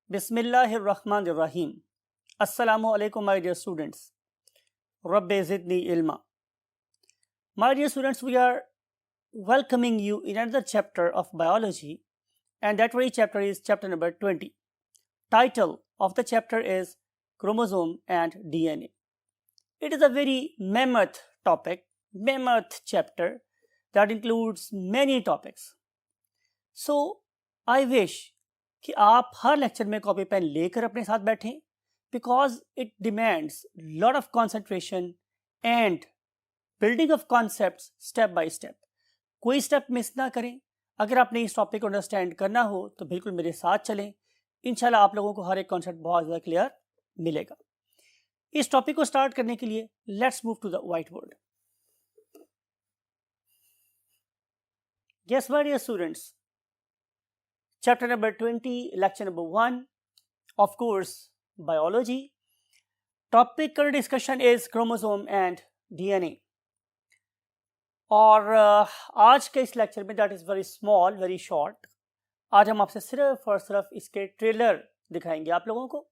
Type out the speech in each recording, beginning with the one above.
Bismillahirrahmanirrahim. Assalamu alaikum, my dear students. Rabbi zidni ilma. My dear students, we are welcoming you in another chapter of biology, and that very chapter is chapter number 20. Title of the chapter is Chromosome and DNA. It is a very mammoth topic, mammoth chapter that includes many topics. So, I wish कि आप हर lecture में copy pen लेकर अपने साथ बैठें because it demands lot of concentration and building of concepts step by step. कोई step miss ना करें. अगर आपने इस टॉपिक को अंडरस्टैंड करना हो तो बिल्कुल मेरे साथ चलें. इंशाल्लाह आप लोगों को हर एक कॉन्सेप्ट बहुत ज़्यादा क्लियर मिलेगा. इस टॉपिक को स्टार्ट करने के लिए let's move to the whiteboard. Yes my dear students, chapter number 20, lecture number 1, of course, biology. Topic current discussion is chromosome and DNA. और आज के इस लेक्चर में that is very small, very short. आज हम आपसे सिर्फ और सिर्फ इसके ट्रेलर दिखाएंगे आप लोगों को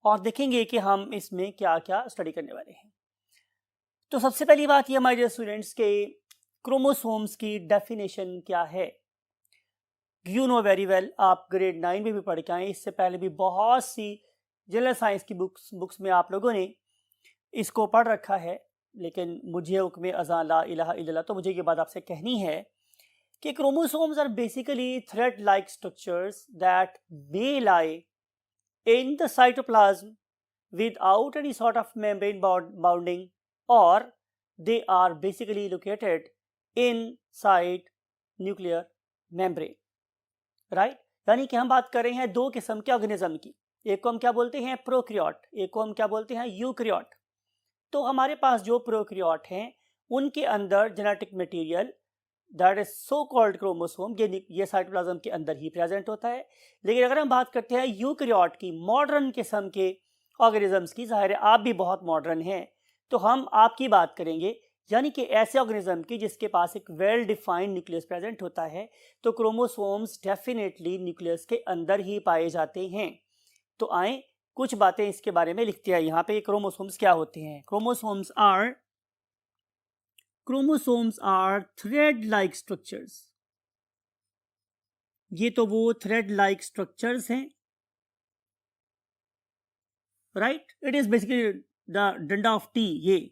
और देखेंगे कि हम इसमें क्या क्या स्टडी करने वाले हैं. तो सबसे पहली बात यह माय डियर स्टूडेंट्स के क्रोमोसोम्स की डेफिनेशन क्या है. यू नो वेरी वेल, आप ग्रेड 9 में भी पढ़ के आए. इससे पहले भी बहुत सी जनरल साइंस की बुक्स में आप लोगों ने इसको पढ़ रखा है. लेकिन मुझे हुक्म अज़ान ला इलाहा इल्लल्लाह, तो मुझे ये बात आपसे कहनी है कि chromosomes are basically thread like structures that may lie in the cytoplasm without any sort of membrane bounding, और they are basically located inside nuclear membrane. Right, यानी कि हम बात कर रहे हैं दो किस्म के ऑर्गेनिज्म की. एक को हम क्या बोलते हैं प्रोक्रियोट, एक को हम क्या बोलते हैं यूक्रियोट. तो हमारे पास जो प्रोक्रियोट हैं उनके अंदर genetic material that is so called chromosome ये साइटोप्लाज्म के अंदर ही प्रेजेंट होता है. लेकिन अगर हम बात करते हैं यूक्रियोट की, मॉडर्न किस्म के ऑर्गेनिजम्स की, ज़ाहिर है आप भी बहुत मॉडर्न हैं, तो हम आपकी बात करेंगे, यानी कि ऐसे ऑर्गेनिज्म की जिसके पास एक वेल डिफाइंड न्यूक्लियस प्रेजेंट होता है. तो क्रोमोसोम्स डेफिनेटली न्यूक्लियस के अंदर ही पाए जाते हैं. तो आए कुछ बातें इसके बारे में लिखते हैं यहाँ पे. क्रोमोसोम्स क्या होते हैं. Chromosomes are thread like structures. ये तो वो थ्रेड लाइक स्ट्रक्चर्स हैं. Right, it is basically the डंडा ऑफ टी. ये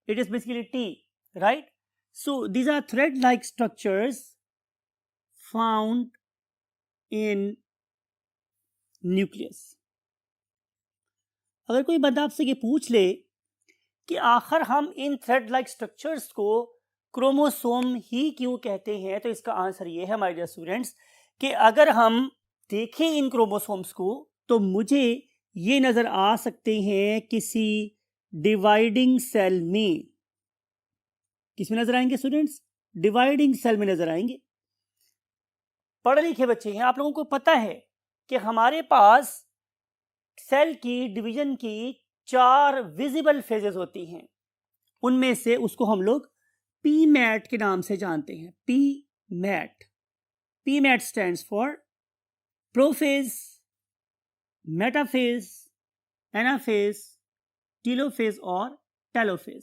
it is basically T, right? So these are thread like structures found in nucleus. अगर कोई बंदा आपसे ये पूछ ले कि आखिर हम इन थ्रेड लाइक स्ट्रक्चर्स को क्रोमोसोम ही क्यों कहते हैं, तो इसका आंसर ये है माय डियर स्टूडेंट्स कि अगर हम देखें इन क्रोमोसोम्स को तो मुझे ये नज़र आ सकते हैं किसी डिवाइडिंग सेल में. किसमें नजर आएंगे स्टूडेंट्स? डिवाइडिंग सेल में नजर आएंगे. पढ़े लिखे बच्चे हैं, आप लोगों को पता है कि हमारे पास सेल की डिवीजन की 4 विजिबल फेजेस होती हैं. उनमें से उसको हम लोग पीमैट के नाम से जानते हैं. PMAT stands for prophase, metaphase, anaphase, telophase और telophase.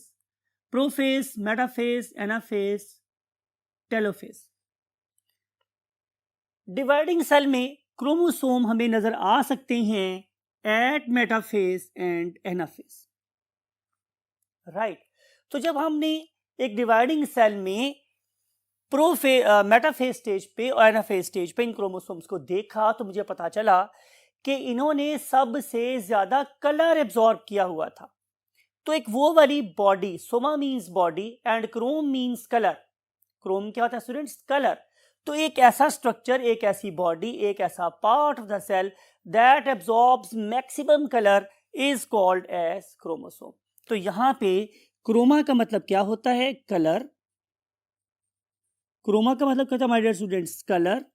Prophase, metaphase, anaphase, telophase. Dividing cell में क्रोमोसोम हमें नजर आ सकते हैं at metaphase and anaphase. Right, तो जब हमने एक डिवाइडिंग सेल में मेटाफेज स्टेज पे और एनाफेज स्टेज पे इन क्रोमोसोम्स को देखा तो मुझे पता चला कि इन्होंने सबसे ज्यादा कलर एब्जॉर्ब किया हुआ था. तो एक वो वाली body, Soma means body and Chrome means colour. Chrome क्या होता है स्टूडेंट्स? कलर. तो एक ऐसा स्ट्रक्चर, एक ऐसी बॉडी, एक ऐसा part of the cell that absorbs maximum colour is called as chromosome. तो यहाँ पे क्रोमा का मतलब क्या होता है? कलर. क्रोमा का मतलब क्या होता है माय डियर स्टूडेंट्स? कलर.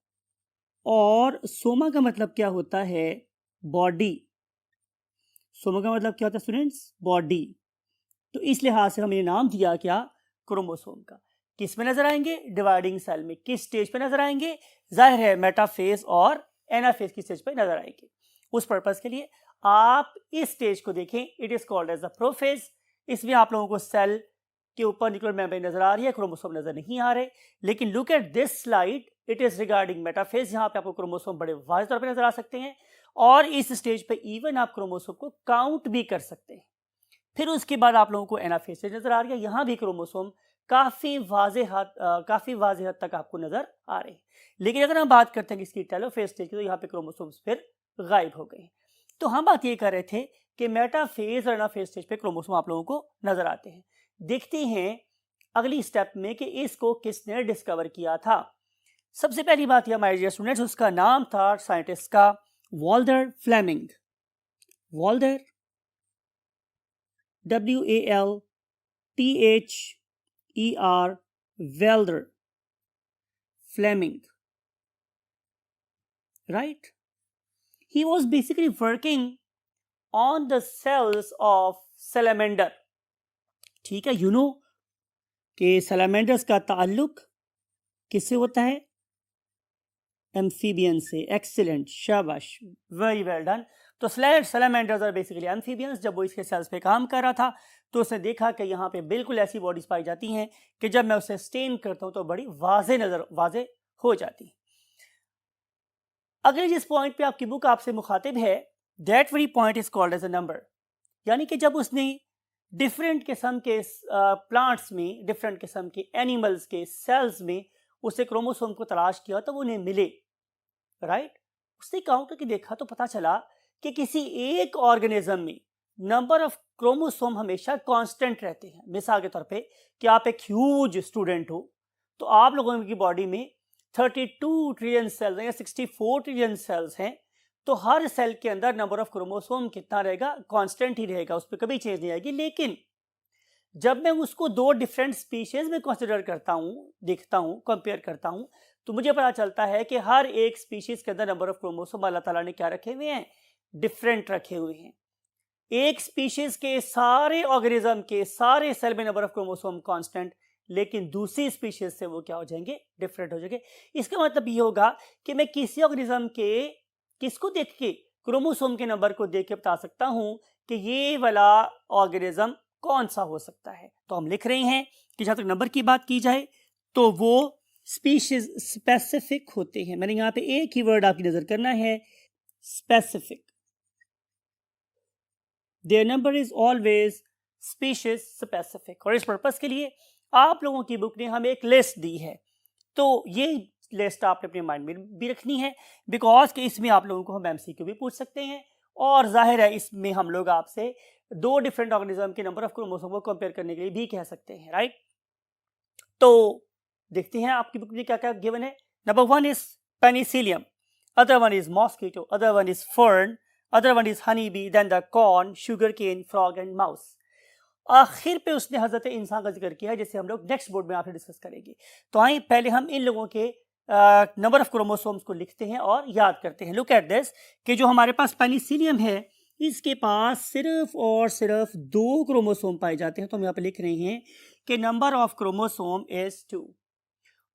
और सोमा का मतलब क्या होता है? बॉडी. सोमा का मतलब क्या होता है स्टूडेंट्स? बॉडी. तो इस लिहाज से हमने नाम दिया क्या? क्रोमोसोम का. किस में नजर आएंगे? डिवाइडिंग सेल में. किस स्टेज पे नजर आएंगे? जाहिर है मेटाफेज और एनाफेज की स्टेज पे नजर आएंगे। उस पर्पस के लिए आप इस स्टेज को देखें, it is called as the prophase. इसमें आप लोगों को सेल के ऊपर न्यूक्लियर मेम्ब्रेन नजर आ रही है, क्रोमोसोम नजर नहीं आ रहे। लेकिन look at this slide, it is regarding metaphase. यहाँ पे आपको क्रोमोसोम बड़े वाज़ेह तौर पे नजर आ सकते हैं और इस स्टेज पे इवन आप क्रोमोसोम को काउंट भी कर सकते हैं। फिर उसके बाद आप लोगों को एनाफेज स्टेज नजर आ रही है, यहाँ भी क्रोमोसोम काफी वाज़ेह हद तक आपको नजर आ रहे हैं। लेकिन अगर हम बात करते हैं इसकी टेलोफेज स्टेज की, तो यहाँ पे क्रोमोसोम्स फिर गायब हो गए। तो हम बात ये कर रहे थे कि मेटाफेज और एनाफेज स्टेज पे क्रोमोसोम आप लोगों को नजर आते हैं। देखते हैं अगली स्टेप में कि इसको किसने डिस्कवर किया था। सबसे पहली बात यह माय डियर स्टूडेंट्स, उसका नाम था साइंटिस्ट का Walther Flemming. Walther, WALTHER, Walther Flemming, right? He was basically working on the cells of salamander. ठीक है, you know कि salamanders का ताल्लुक किससे होता है? एम्फीबियन से। एक्सीलेंट, शाबाश, वेरी वेल डन। तो salamanders आर बेसिकली एम्फीबियंस। जब वो इसके सेल्स पे काम कर रहा था तो उसने देखा कि यहाँ पे बिल्कुल ऐसी बॉडीज पाई जाती हैं कि जब मैं उसे स्टेन करता हूँ तो बड़ी वाजे हो जाती। अगले जिस पॉइंट पे आपकी बुक आपसे मुखातिब है, that very point is called as a number. यानी कि जब उसने डिफरेंट किस्म के प्लांट्स में, डिफरेंट किस्म के एनिमल्स के सेल्स में उसे क्रोमोसोम को तलाश किया तो उन्हें मिले, राइट? उसने काउंट करके देखा तो पता चला कि किसी एक ऑर्गेनिज्म में नंबर ऑफ क्रोमोसोम हमेशा कांस्टेंट रहते हैं। मिसाल के तौर पे कि आप एक ह्यूज स्टूडेंट हो तो आप लोगों की बॉडी में 32 ट्रिलियन सेल्स हैं या 64 ट्रिलियन सेल्स हैं, तो हर सेल के अंदर नंबर ऑफ क्रोमोसोम कितना रहेगा? कांस्टेंट ही रहेगा, उस पर कभी चेंज नहीं आएगी। लेकिन जब मैं उसको दो डिफरेंट स्पीशीज में कंसिडर करता हूँ, देखता हूँ, कंपेयर करता हूँ, तो मुझे पता चलता है कि हर एक स्पीशीज के अंदर नंबर ऑफ क्रोमोसोम अल्लाह ताला ने क्या रखे हुए हैं? डिफरेंट रखे हुए हैं। एक स्पीशीज के सारे ऑर्गेनिज्म के सारे सेल में नंबर ऑफ क्रोमोसोम कांस्टेंट, लेकिन दूसरी स्पीशीज से वो क्या हो जाएंगे? डिफरेंट हो जाएंगे। इसका मतलब ये होगा कि मैं किसी ऑर्गेनिज्म के किसको देख के, क्रोमोसोम के नंबर को देख के बता सकता हूं कि ये वाला ऑर्गेनिज्म कौन सा हो सकता है। तो हम लिख रहे हैं कि जहां तक नंबर की बात की जाए तो वो स्पीशीज स्पेसिफिक होते हैं। मैंने यहां पे एक ही वर्ड आपकी नजर करना है, specific. Their number is always species specific. और इस पर्पस के लिए आप लोगों की बुक ने हमें एक लिस्ट दी है, तो ये लिस्ट आपने अपने माइंड में भी रखनी है, बिकॉज कि इसमें आप लोगों को हम एमसीक्यू भी पूछ सकते हैं और जाहिर है इसमें हम लोग आपसे दो डिफरेंट ऑर्गेनिज्म के नंबर ऑफ क्रोमोसोम को कंपेयर करने के लिए भी कह सकते हैं, राइट? तो देखते हैं आपकी बुक में क्या क्या गिवन है। Number 1 is penicillium, other one is mosquito, other one is fern, other one is honey bee, then the corn, sugar cane, frog and mouse. आखिर पे उसने हजरत इंसान का जिक्र किया है, जिसे हम लोग नेक्स्ट बोर्ड में आपसे डिस्कस करेंगे। तो आइए पहले हम इन लोगों के नंबर ऑफ क्रोमोसोम्स को लिखते हैं और याद करते हैं। लुक एट दिस कि जो हमारे पास पेनिसिलियम है इसके पास सिर्फ और सिर्फ 2 क्रोमोसोम पाए जाते हैं। तो हम यहाँ पे लिख रहे हैं कि नंबर ऑफ क्रोमोसोम इज 2।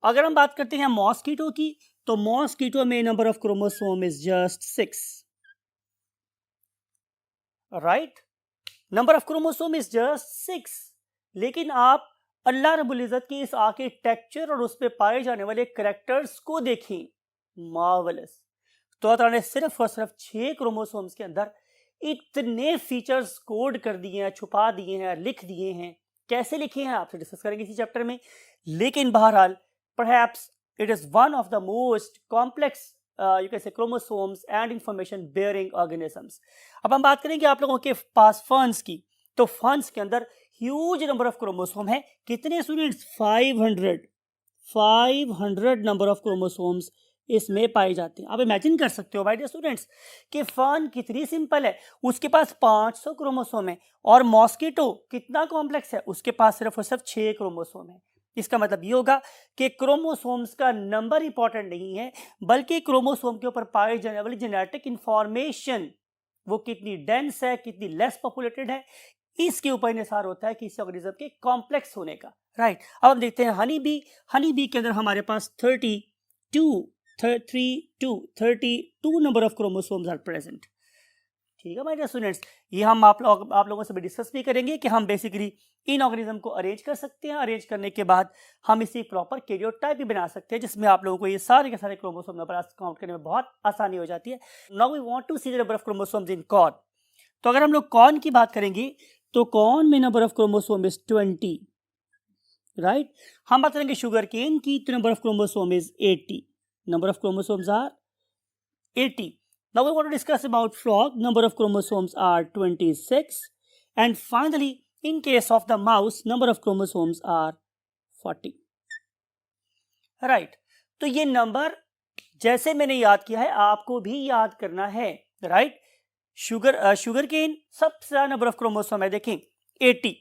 अगर हम बात करते हैं मॉस्किटो की, तो मॉस्किटो में number of chromosome is just 6, right? Number of chromosome is just 6। लेकिन आप अल्लाह रब्बुल इज्जत की इस आर्किटेक्चर और उस पे पाए जाने वाले कैरेक्टर्स को देखें, मार्वेलस। तो अल्लाह ने सिर्फ और सिर्फ 6 क्रोमोसोम्स के अंदर इतने फीचर्स कोड कर दिए हैं, छुपा दिए हैं, लिख दिए हैं। कैसे लिखे हैं आपसे डिस्कस करेंगे इसी चैप्टर में। लेकिन बहरहाल perhaps it is one of the most complex you can say chromosomes and information bearing organisms. अब हम बात करेंगे आप लोगों के पास फर्न्स की, तो फर्न्स के अंदर ह्यूज नंबर ऑफ क्रोमोसोम है। कितने स्टूडेंट्स? 500 नंबर ऑफ क्रोमोसोम्स इसमें पाए जाते हैं। आप इमेजिन कर सकते हो माय डियर स्टूडेंट्स कि फर्न कितनी सिंपल है, उसके पास 500 क्रोमोसोम है। और मॉस्किटो कितना कॉम्प्लेक्स है, उसके पास सिर्फ और सिर्फ 6 क्रोमोसोम है। इसका मतलब ये होगा कि क्रोमोसोम्स का नंबर इंपॉर्टेंट नहीं है, बल्कि क्रोमोसोम के ऊपर पाई जाने वाली जेनेटिक इंफॉर्मेशन वो कितनी डेंस है, कितनी लेस पॉपुलेटेड है, इसके ऊपर निसार होता है किसी ऑर्गेनिज्म के कॉम्प्लेक्स होने का, राइट? अब हम देखते हैं हनी बी। हनी बी के अंदर हमारे पास 32 32 number of chromosomes are present. ठीक है माय डियर स्टूडेंट्स, ये हम आप लोगों से भी डिस्कस भी करेंगे कि हम बेसिकली इन ऑर्गेनिज्म को अरेंज कर सकते हैं। अरेंज करने के बाद हम इसी प्रॉपर कैरियोटाइप भी बना सकते हैं, जिसमें आप लोगों को ये सारे के सारे क्रोमोसोम नंबर काउंट करने में बहुत आसानी हो जाती है। Now we want to see the number of chromosomes in corn. तो अगर हम लोग कॉर्न की बात करेंगे तो कॉर्न में number of chromosome is 20, right. हम बात करेंगे शुगर केन की तो number of chromosome is 80। Number of chromosomes are 80. Now we want to discuss about frog. Number of chromosomes are 26. And finally, in case of the mouse, number of chromosomes are 40. Right. तो ये number जैसे मैंने याद किया है आपको भी याद करना है, राइट। शुगर केन सबसे ज्यादा नंबर ऑफ क्रोमोसोम है, देखें 80,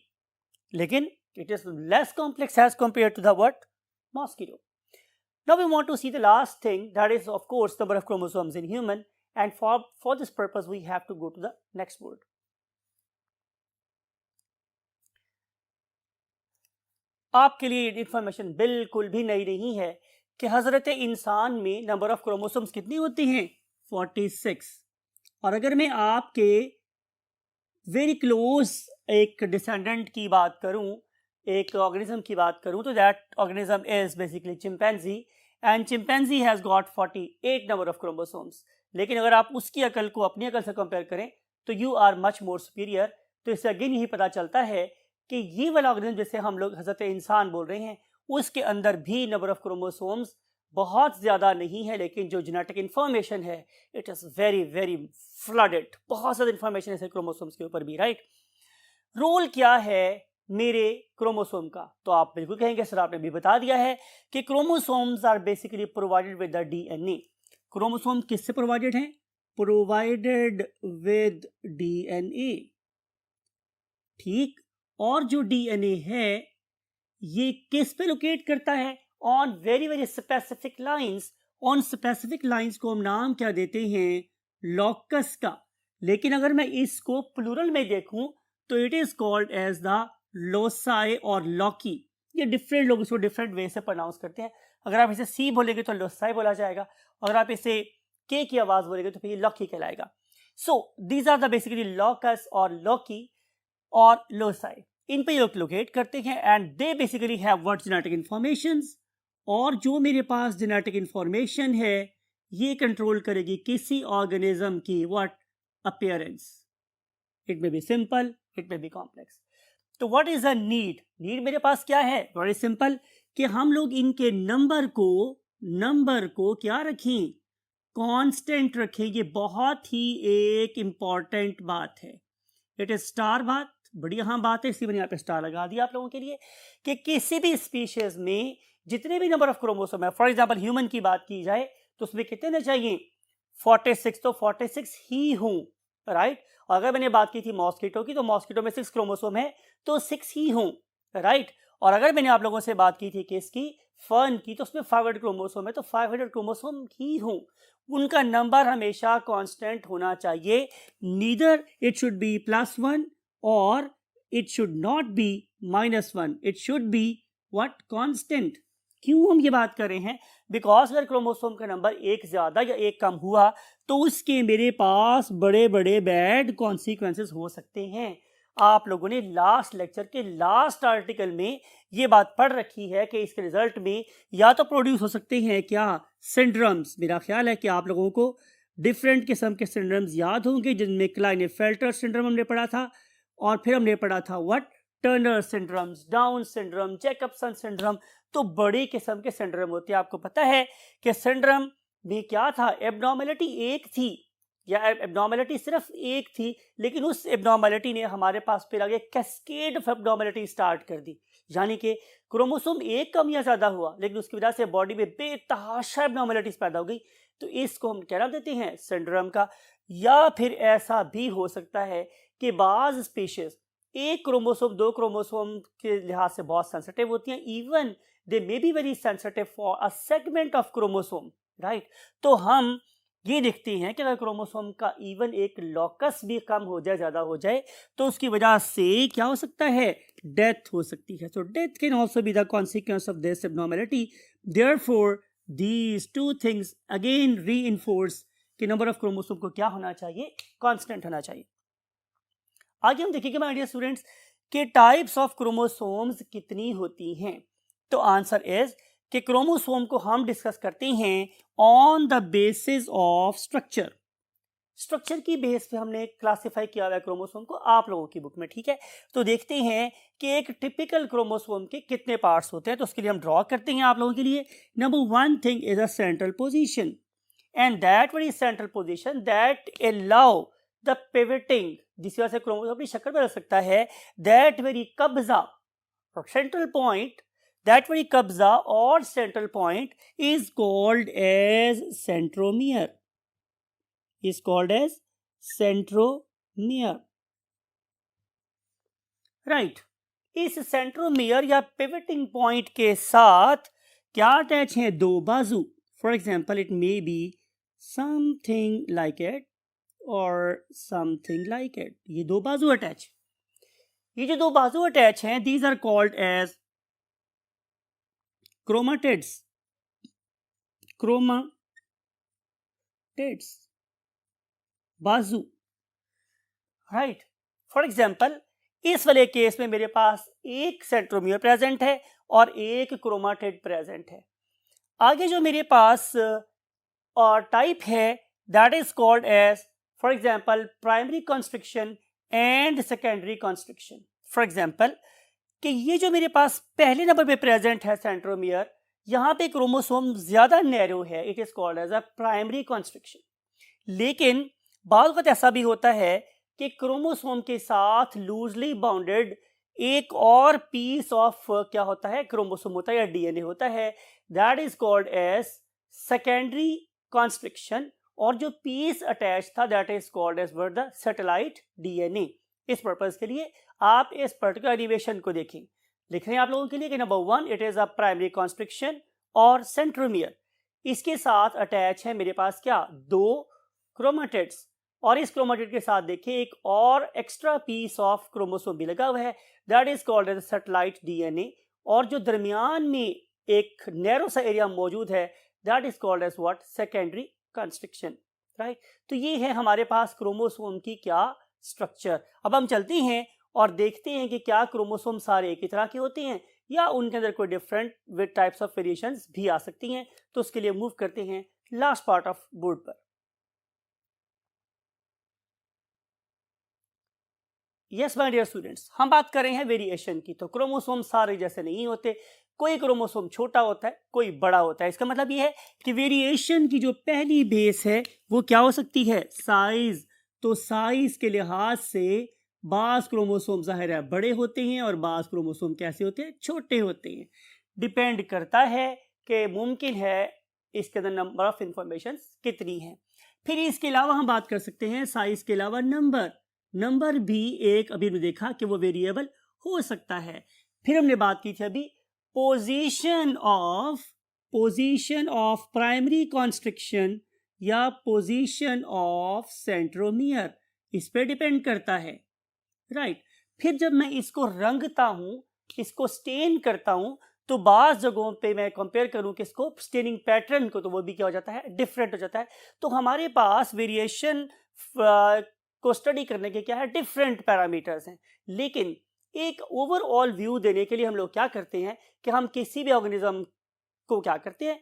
लेकिन it is less complex as compared to the what? Mosquito. Now we want to see the last thing, that is of course number of chromosomes in human, and for this purpose we have to go to the next board. आपके लिए information बिल्कुल भी नई नहीं है कि हजरत इंसान में नंबर ऑफ क्रोमोसोम्स कितनी होती हैं? 46। और अगर मैं आपके वेरी क्लोज एक डिसेंडेंट की बात करूं, एक ऑर्गेनिज्म की बात करूं, तो that organism is basically chimpanzee, and chimpanzee has got 48 number of chromosomes. लेकिन अगर आप उसकी अकल को अपनी अकल से कंपेयर करें तो you are much more superior. तो इससे अगेन यही पता चलता है कि ये वाला ऑर्गेनिज्म जैसे हम लोग हजरत इंसान बोल रहे हैं, उसके अंदर भी नंबर ऑफ क्रोमोसोम्स बहुत ज़्यादा नहीं है, लेकिन जो जेनेटिक इन्फॉर्मेशन है it is very very flooded, बहुत ज़्यादा इन्फॉर्मेशन है क्रोमोसोम्स के ऊपर भी, राइट। रोल क्या है मेरे क्रोमोसोम का? तो आप बिल्कुल कहेंगे सर आपने भी बता दिया है कि chromosomes are basically provided with the DNA. Chromosome किससे प्रोवाइडेड हैं? प्रोवाइडेड विद डीएनए, ठीक। और जो डीएनए है ये किस पे लोकेट करता है? On very very specific lines. On specific lines को हम नाम क्या देते हैं? लॉकस का। लेकिन अगर मैं इसको प्लूरल में देखूं तो it is called as the loci और लॉकी। ये डिफरेंट लोग इसको डिफरेंट वे से प्रोनाउंस करते हैं। अगर आप इसे सी बोलेंगे तो लोसाई बोला जाएगा, अगर आप इसे के की आवाज बोलेंगे तो फिर ये लॉकी कहलाएगा। So these are the basically locus और लॉकी और लोसाई, इन पे लोकेट करते हैं and they basically have what? Genetic informations. और जो मेरे पास जेनेटिक इंफॉर्मेशन है ये कंट्रोल करेगी किसी ऑर्गेनिज्म की what? Appearance. It may be simple, it may be complex. तो what is a need? Need मेरे पास क्या है? वेरी सिंपल, कि हम लोग इनके नंबर को क्या रखें? कांस्टेंट रखें। ये बहुत ही एक इंपॉर्टेंट बात है। इट इज स्टार बात, बड़ी अहम बात है, इसलिए मैंने यहाँ पे स्टार लगा दिया आप लोगों के लिए, कि किसी भी स्पीशीज में जितने भी नंबर ऑफ क्रोमोसोम है, फॉर एग्जांपल ह्यूमन की बात की जाए तो उसमें कितने चाहिए? 46, तो 46 ही हूं, राइट। और अगर मैंने बात की थी मॉस्किटो की तो मॉस्किटो में 6 क्रोमोसोम है तो 6 ही हूं, राइट। और अगर मैंने आप लोगों से बात की थी किसकी? फर्न की, तो उसमें 500 क्रोमोसोम है तो 500 क्रोमोसोम ही हूं। उनका नंबर हमेशा कांस्टेंट होना चाहिए, नीदर इट शुड बी +1 और it should not be -1, it should be what? Constant. क्यों हम ये बात कर रहे हैं? बिकॉज अगर क्रोमोसोम का नंबर एक ज्यादा या एक कम हुआ तो उसके मेरे पास बड़े बड़े बैड कॉन्सिक्वेंसेस हो सकते हैं। आप लोगों ने लास्ट लेक्चर के लास्ट आर्टिकल में ये बात पढ़ रखी है कि इसके रिजल्ट में या तो प्रोड्यूस हो सकते हैं क्या? सिंड्रोम्स। मेरा ख्याल है कि आप लोगों को डिफरेंट किस्म के सिंड्रोम्स याद होंगे, जिनमें क्लाइनेफेल्टर सिंड्रोम हमने पढ़ा था, और फिर हमने पढ़ा था what? Turner syndromes, down syndrome, Jacobson syndrome. तो बड़ी किस्म के सिंड्रोम होते हैं। आपको पता है कि सिंड्रोम में क्या था? एब्नॉर्मेलिटी एक थी, या एब्नॉर्मेलिटी सिर्फ एक थी, लेकिन उस एब्नॉर्मेलिटी ने हमारे पास फिर आगे कैस्केड ऑफ एब्नॉर्मेलिटी स्टार्ट कर दी। यानी कि क्रोमोसोम एक कम या ज्यादा हुआ, लेकिन उसकी वजह से बॉडी में बेतहाशा एब्नॉर्मेलिटीज पैदा हो गई। तो इसको हम क्या नाम देते हैं? सिंड्रोम का। या फिर ऐसा भी हो सकता है कि बाज स्पीशीज एक क्रोमोसोम 2 क्रोमोसोम के लिहाज से बहुत सेंसिटिव होती हैं, even they may be very sensitive for a segment of chromosome, right. तो हम ये देखते हैं कि अगर क्रोमोसोम का इवन एक लॉकस भी कम हो जाए, ज्यादा हो जाए, तो उसकी वजह से क्या हो सकता है? डेथ हो सकती है। So death can also be the consequence of this abnormality. Therefore these two things again reinforce कि नंबर ऑफ क्रोमोसोम को क्या होना चाहिए, कांस्टेंट होना चाहिए। आगे हम देखेंगे माय डियर स्टूडेंट्स कि टाइप्स ऑफ क्रोमोसोम्स कितनी होती हैं। तो आंसर इज कि क्रोमोसोम को हम डिस्कस करते हैं on the basis of structure. Structure की बेस पे हमने क्लासिफाई किया हुआ है क्रोमोसोम को आप लोगों की बुक में, ठीक है। तो देखते हैं कि एक टिपिकल क्रोमोसोम के कितने पार्ट्स होते हैं। तो उसके लिए हम ड्रॉ करते हैं आप लोगों के लिए। Number one thing is a central position, and that very central position that allow the pivoting, जिस वजह से क्रोमोसोम अपनी शक्ल बदल सकता है। दैट वेरी कब्जा, central point, that very kabza or central point is called as centromere, is called as centromere, right। इस सेंट्रोमियर या पिवटिंग पॉइंट के साथ क्या अटैच है, दो बाजू। For example it may be something like it और समथिंग लाइक इट, ये दो बाजू अटैच। ये जो दो बाजू अटैच हैं these are called as chromatids, chromatids, बाजू, राइट। फॉर एग्जाम्पल इस वाले केस में मेरे पास एक सेंट्रोमियर प्रेजेंट है और एक क्रोमाटिड प्रेजेंट है। आगे जो मेरे पास टाइप है that is called as for example primary constriction and secondary constriction. For example कि ये जो मेरे पास पहले नंबर पे प्रेजेंट है सेंट्रोमियर, यहाँ पे क्रोमोसोम ज्यादा नैरो है, it is called as a primary constriction. लेकिन बाद वक्त ऐसा भी होता है कि क्रोमोसोम के साथ लूजली बाउंडेड एक और पीस ऑफ क्या होता है, क्रोमोसोम होता है या डीएनए होता है, that is called as secondary constriction. और जो पीस अटैच था that is called as the satellite DNA. इस पर्पज के लिए आप इस पर्टिकुलर एनिमेशन को देखें। लिख रहे हैं आप लोगों के लिए कि number one it is a primary constriction और सेंट्रोमियर, इसके साथ अटैच है मेरे पास क्या, दो क्रोमाटिड्स। और इस क्रोमाटिड के साथ देखिए एक और एक्स्ट्रा पीस ऑफ क्रोमोसोम भी लगा हुआ है, that is called as satellite DNA. और जो दरमियान में एक नैरो सा एरिया मौजूद है that is called as what, secondary constriction, right. तो ये है हमारे पास क्रोमोसोम की क्या स्ट्रक्चर। अब हम चलते हैं और देखते हैं कि क्या क्रोमोसोम सारे एक ही तरह के होते हैं या उनके अंदर कोई different with types of variations भी आ सकती हैं। तो उसके लिए मूव करते हैं लास्ट पार्ट ऑफ बोर्ड पर। यस माय डियर स्टूडेंट्स, हम बात कर रहे हैं वेरिएशन की। तो क्रोमोसोम सारे जैसे नहीं होते, कोई क्रोमोसोम छोटा होता है, कोई बड़ा होता है। इसका मतलब ये है कि वेरिएशन की जो पहली बेस है वो क्या हो सकती है, साइज। तो साइज के लिहाज से बास क्रोमोसोम जाहिर है बड़े होते हैं और बास क्रोमोसोम कैसे होते हैं, छोटे होते हैं। डिपेंड करता है कि मुमकिन है इसके अंदर नंबर ऑफ इंफॉर्मेशन कितनी है। फिर इसके अलावा हम बात कर सकते हैं साइज के अलावा नंबर भी एक अभी हमने देखा कि वो वेरिएबल हो सकता है। फिर हमने बात की थी अभी पोजीशन ऑफ प्राइमरी कॉन्स्ट्रिक्शन या पोजीशन ऑफ सेंट्रोमियर, इस पे डिपेंड करता है, राइट। फिर जब मैं इसको रंगता हूं, इसको स्टेन करता हूं, तो बाज़ जगहों पे मैं कंपेयर करूं कि इसको स्टेनिंग पैटर्न को, तो वो भी क्या हो जाता है, डिफरेंट हो जाता है। तो हमारे पास वेरिएशन को स्टडी करने के क्या है, डिफरेंट पैरामीटर्स हैं। लेकिन एक ओवरऑल व्यू देने के लिए हम लोग क्या करते हैं कि हम किसी भी ऑर्गेनिज्म को क्या करते हैं,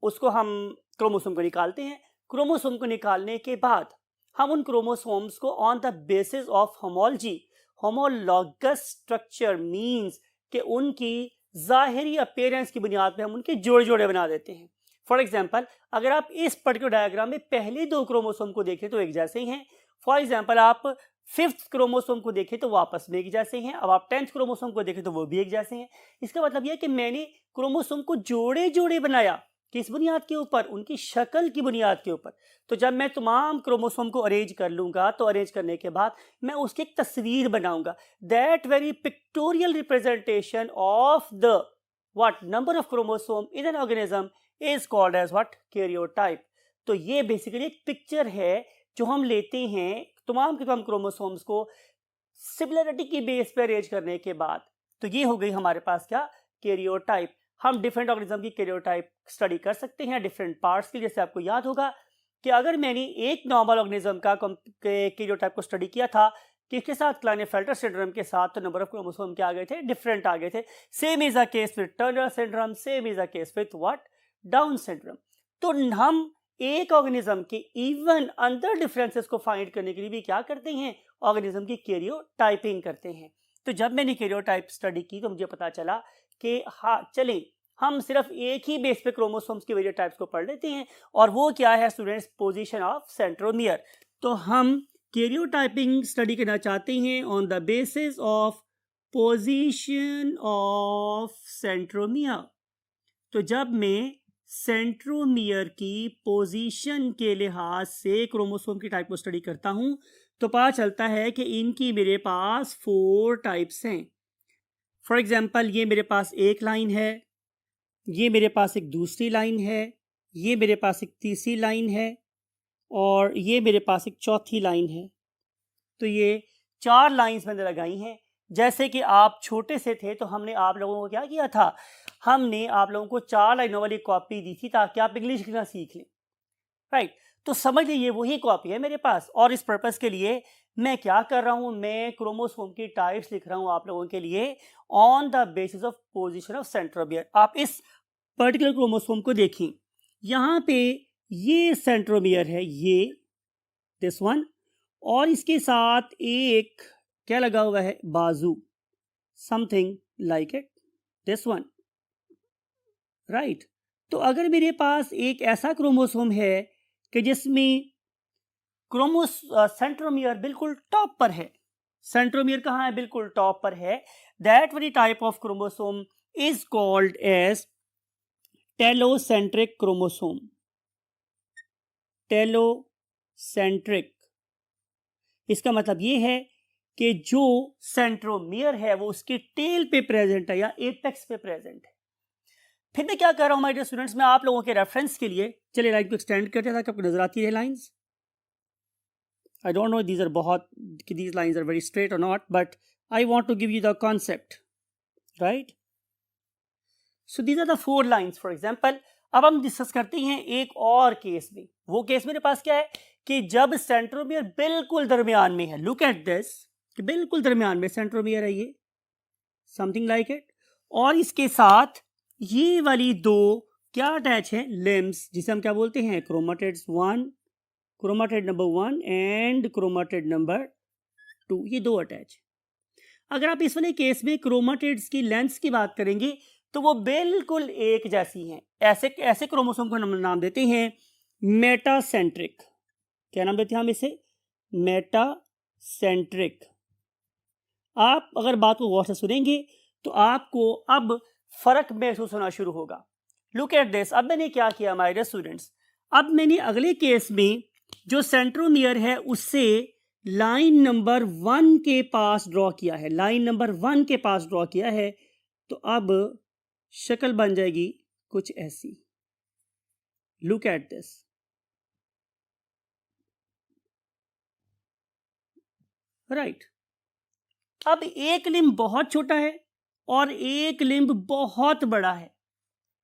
उसको हम क्रोमोसोम को निकालते हैं। क्रोमोसोम को निकालने के बाद हम उन क्रोमोसोम्स को on the basis of homology, homologous structure means कि उनकी जाहिरी अपीयरेंस की बुनियाद पे हम उनके जोड़े जोड़े बना देते हैं। फॉर एग्जांपल अगर आप इस पर्टिकुलर डायग्राम में पहले दो क्रोमोसोम को देखें तो एक जैसे ही हैं। फॉर एग्जांपल आप 5th क्रोमोसोम को देखें तो वापस में एक जैसे हैं। अब आप 10th क्रोमोसोम को देखें तो वो भी एक जैसे हैं। इसका मतलब यह कि मैंने क्रोमोसोम को जोड़े जोड़े बनाया, किस बुनियाद के ऊपर, उनकी शक्ल की बुनियाद के ऊपर। तो जब मैं तमाम क्रोमोसोम को अरेंज कर लूंगा तो अरेंज करने के बाद मैं उसकी एक तस्वीर बनाऊंगा। That very pictorial representation of the what number of chromosome in an organism is called as what, karyotype. तो ये बेसिकली एक पिक्चर है जो हम लेते हैं तमाम के तमाम क्रोमोसोम्स को सिमिलरिटी की बेस पर अरेंज करने के बाद। तो ये हो गई हमारे पास क्या, कैरियोटाइप। हम डिफरेंट ऑर्गेनिज्म की कैरियोटाइप स्टडी कर सकते हैं डिफरेंट पार्ट्स की। जैसे आपको याद होगा कि अगर मैंने एक नॉर्मल ऑर्गेनिज्म का कैरियोटाइप को स्टडी किया था किसके साथ, क्लाइनेफेल्टर सिंड्रोम के साथ, तो नंबर ऑफ क्रोमोसोम क्या आ गए थे, डिफरेंट आ गए थे। Same is a case with Turner syndrome, same is a case with what, down syndrome. तो हम एक ऑर्गेनिज्म के इवन अंदर डिफरेंसेस को फाइंड करने के लिए भी क्या करते हैं, ऑर्गेनिज्म की कैरियोटाइपिंग करते हैं। तो जब मैंने कैरियोटाइप स्टडी की तो मुझे पता चला कि हाँ चलें हम सिर्फ एक ही बेस पे क्रोमोसोम्स के वेरियस टाइप्स को पढ़ लेते हैं, और वो क्या है स्टूडेंट्स, पोजीशन ऑफ सेंट्रोमियर। तो हम कैरियोटाइपिंग स्टडी करना चाहते हैं on the basis of position of centromere. तो जब मैं सेंट्रोमियर की पोजीशन के लिहाज से क्रोमोसोम की टाइप को स्टडी करता हूं तो पता चलता है कि इनकी मेरे पास 4 टाइप्स हैं। फॉर एग्जांपल ये मेरे पास एक लाइन है, ये मेरे पास एक दूसरी लाइन है, ये मेरे पास एक तीसरी लाइन है, और ये मेरे पास एक चौथी लाइन है। तो ये 4 लाइंस मैंने लगाई हैं। जैसे कि आप छोटे से थे तो हमने आप लोगों को क्या किया था, हमने आप लोगों को 4 लाइनों वाली कॉपी दी थी ताकि आप इंग्लिश लिखना सीख लें, राइट। तो समझ लीजिए वही कॉपी है मेरे पास, और इस पर्पस के लिए मैं क्या कर रहा हूं, मैं क्रोमोसोम की टाइप्स लिख रहा हूं आप लोगों के लिए on the basis of position of centromere. आप इस पर्टिकुलर क्रोमोसोम को देखें, यहां पे ये सेंट्रोमियर है, ये दिस वन, और इसके साथ एक क्या लगा हुआ है, बाजू, something like it, this one, right. तो अगर मेरे पास एक ऐसा क्रोमोसोम है कि जिसमें सेंट्रोमियर बिल्कुल टॉप पर है, सेंट्रोमियर कहाँ है, बिल्कुल टॉप पर है, that very type of chromosome is called as telocentric chromosome. Telocentric, इसका मतलब ये है कि जो सेंट्रोमियर है वो उसके टेल पे प्रेजेंट है या एपेक्स पे प्रेजेंट है। फिर मैं क्या कर रहा हूं माय डियर स्टूडेंट्स, मैं आप लोगों के रेफरेंस के लिए चलिए लाइन को एक्सटेंड करते हैं ताकि आपको नजर आती है lines. I don't know these are बहुत these lines are very straight or not, but I want to give you the concept, right? So these are the 4 lines for example. अब हम डिस्कस करते हैं एक और केस में। वो case मेरे पास क्या है कि जब सेंट्रोमियर बिल्कुल दरमियान में है, लुक एट दिस, कि बिल्कुल दरमियान में सेंट्रोमियर है ये, समथिंग लाइक इट, और इसके साथ ये वाली 2 क्या अटैच है, लिम्स, जिसे हम क्या बोलते हैं, chromatids 1, chromatid number 1 and chromatid number 2, ये 2 अटैच। अगर आप इस वाले केस में क्रोमाटिड्स की लेंथ की बात करेंगे तो वो बिल्कुल एक जैसी हैं। ऐसे क्रोमोसोम को नाम देते हैं मेटासेंट्रिक। क्या नाम देते हैं हम इसे, मेटासेंट्रिक। आप अगर बात को गौर से सुनेंगे तो आपको अब फर्क महसूस होना शुरू होगा। लुक एट दिस, अब मैंने क्या किया माय डियर स्टूडेंट्स, अब मैंने अगले केस में जो सेंट्रोमियर है उससे लाइन नंबर 1 के पास ड्रॉ किया है, लाइन नंबर 1 के पास ड्रॉ किया है। तो अब शक्ल बन जाएगी कुछ ऐसी, लुक एट दिस, राइट। अब एक लिम्ब बहुत छोटा है और एक लिम्ब बहुत बड़ा है।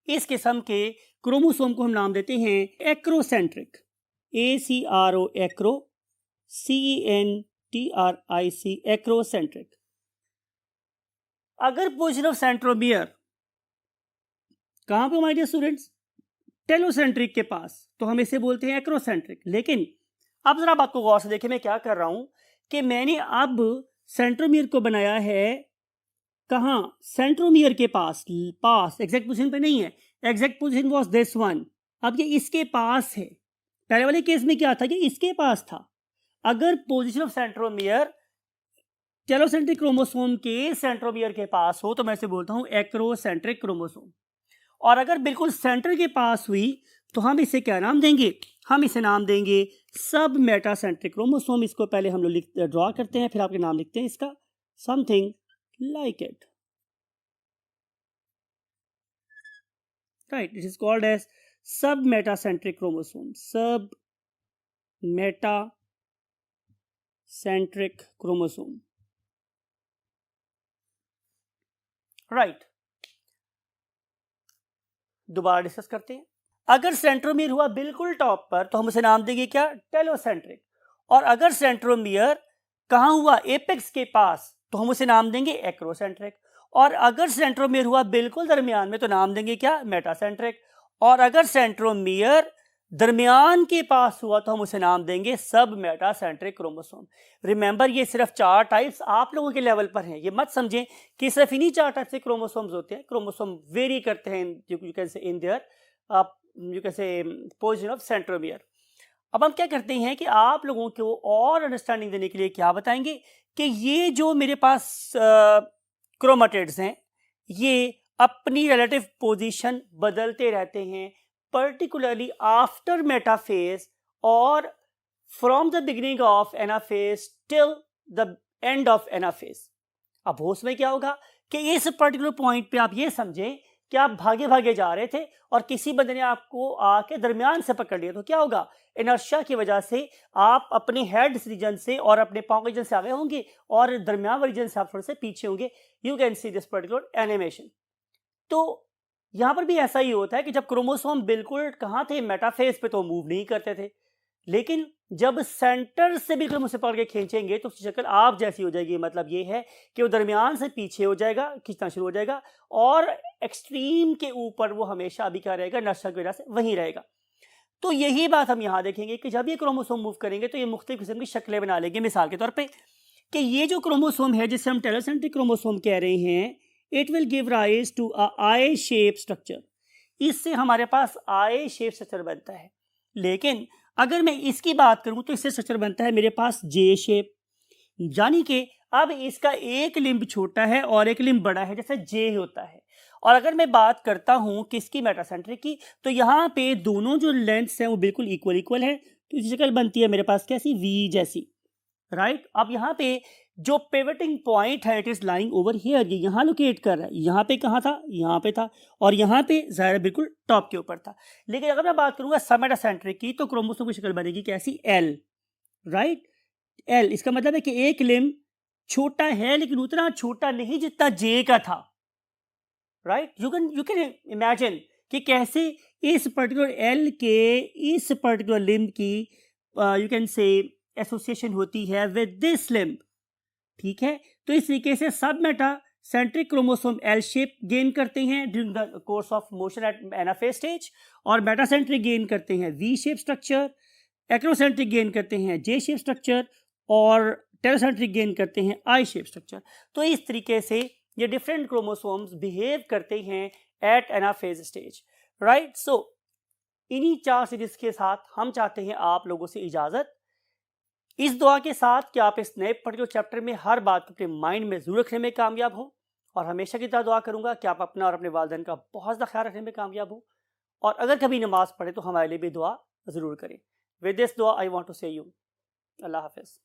इस किस्म के क्रोमोसोम को हम नाम देते हैं acrocentric, ACRO, Acro, CENTRIC, acrocentric. अगर पोजीशन ऑफ सेंट्रोमियर कहां पे माय डियर स्टूडेंट्स, टेलोसेंट्रिक के पास, तो हम इसे बोलते हैं एक्रोसेंट्रिक। लेकिन अब जरा बात को गौर से देखें, मैं क्या कर रहा हूं कि मैंने अब सेंट्रोमियर को बनाया है कहां, सेंट्रोमियर के पास, एग्जैक्ट पोजीशन पे नहीं है, exact position was this one. अब ये इसके पास है, पहले वाले केस में क्या था कि इसके पास था। अगर position of centromere telocentric chromosome के सेंट्रोमियर के पास हो तो मैं इसे बोलता हूं एक्रोसेंट्रिक क्रोमोसोम, और अगर बिल्कुल सेंटर के पास हुई तो हम इसे क्या नाम देंगे, हम इसे नाम देंगे सब मेटासेंट्रिक क्रोमोसोम। इसको पहले हम लोग ड्रॉ करते हैं, फिर आपके नाम लिखते हैं इसका, something like it, right. It is called as sub metacentric chromosome, sub metacentric chromosome, right. दोबारा डिस्कस करते हैं। अगर सेंट्रोमियर हुआ बिल्कुल टॉप पर तो हम उसे नाम देंगे क्या, टेलोसेंट्रिक। और अगर सेंट्रोमियर कहाँ हुआ, एपेक्स के पास, तो हम उसे नाम देंगे एक्रोसेंट्रिक। और अगर सेंट्रोमियर हुआ बिल्कुल दरमियान में तो नाम देंगे क्या, मेटासेंट्रिक। और अगर सेंट्रोमियर दरमियान के पास हुआ तो हम उसे नाम देंगे सब मेटासेंट्रिक क्रोमोसोम। रिमेंबर ये सिर्फ 4 टाइप्स आप लोगों के लेवल पर हैं, ये मत समझें कि सिर्फ इन्हीं 4 टाइप से क्रोमोसोम्स होते हैं। क्रोमोसोम वेरी करते हैं you can say in their you can say position of centromere. अब हम क्या करते हैं कि आप लोगों को और अंडरस्टैंडिंग देने के लिए क्या बताएंगे कि ये जो मेरे पास क्रोमेटिड्स हैं ये अपनी रिलेटिव पोजीशन बदलते रहते हैं, पर्टिकुलरली आफ्टर मेटाफेज और from the beginning of anaphase till the end of anaphase. अब होश में क्या होगा कि इस पर्टिकुलर पॉइंट पे आप ये समझें कि आप भागे भागे जा रहे थे और किसी बंदे ने आपको आके दरमियान से पकड़ लिया, तो क्या होगा, इनर्शिया की वजह से आप अपने हेड रीजन से और अपने पांव रीजन से आगे होंगे और दरमियान रीजन से आप थोड़े से पीछे होंगे। You can see this particular animation. तो यहां पर भी ऐसा ही होता है कि जब क्रोमोसोम बिल्कुल कहां थे, मेटाफेज पे, तो मूव नहीं करते थे, लेकिन जब सेंटर से बिल्कुल मुझसे पकड़ के खींचेंगे तो उसकी शक्ल आप जैसी हो जाएगी। मतलब ये है कि वो दरमियान से पीछे हो जाएगा, खींचना शुरू हो जाएगा, और एक्सट्रीम के ऊपर वो हमेशा अभी क्या रहेगा, नशा की वजह से वहीं रहेगा। तो यही बात हम यहाँ देखेंगे कि जब ये क्रोमोसोम मूव करेंगे तो ये मुख्तलिफ किस्म की शक्लें बना लेंगे। मिसाल के तौर पर कि ये जो क्रोमोसोम है जिसे हम टेलोसेंट्रिक क्रोमोसोम कह रहे हैं, it will give rise to a I shape structure. इससे हमारे पास आई शेप स्ट्रक्चर बनता है। लेकिन अगर मैं इसकी बात करूं तो इससे स्ट्रक्चर बनता है मेरे पास जे शेप, यानी कि अब इसका एक लिम्ब छोटा है और एक लिम्ब बड़ा है, जैसे जे होता है। और अगर मैं बात करता हूं किसकी, मेटासेंट्रिक की, तो यहाँ पे दोनों जो लेंथ्स हैं वो बिल्कुल इक्वल है, तो इसकी शक्ल बनती है मेरे पास कैसी, वी जैसी, राइट। अब यहाँ पे जो पिवटिंग पॉइंट है it is lying over here, ये यहाँ लोकेट कर रहा है। यहाँ पे कहाँ था, यहाँ पे था, और यहाँ पे ज़ाहिर बिल्कुल टॉप के ऊपर था। लेकिन अगर मैं बात करूंगा सबमेटासेंट्रिक की तो क्रोमोसोम की शक्ल बनेगी कैसी, एल, राइट। एल, इसका मतलब है कि एक लिम्ब छोटा है लेकिन उतना छोटा नहीं जितना जे का था, राइट। यू कैन इमेजिन कि कैसे इस पर्टिकुलर एल के इस पर्टिकुलर लिम्ब की यू कैन से एसोसिएशन होती है विद दिस लिम्ब, ठीक है। तो इस तरीके से sub metacentric chromosome L shape gain करते हैं during the course of motion at anaphase stage, और मेटासेंट्रिक गेन करते हैं V shape structure, acrocentric gain करते हैं जे शेप स्ट्रक्चर, और टेलोसेंट्रिक गेन करते हैं आई शेप स्ट्रक्चर। तो इस तरीके से ये डिफरेंट क्रोमोसोम्स बिहेव करते हैं एट एनाफेज स्टेज, राइट। सो इन्हीं 4 सीरीज के साथ हम चाहते हैं आप लोगों से इजाजत, इस दुआ के साथ कि आप इस नए पर्टिकुलर चैप्टर में हर बात को अपने माइंड में जरूर रखने में कामयाब हो, और हमेशा की तरह दुआ करूंगा कि आप अपना और अपने वालिदैन का बहुत ज़्यादा ख्याल रखने में कामयाब हो, और अगर कभी नमाज पढ़े तो हमारे लिए भी दुआ ज़रूर करें। विद दिस दुआ आई वांट टू से यू अल्लाह हाफिज़।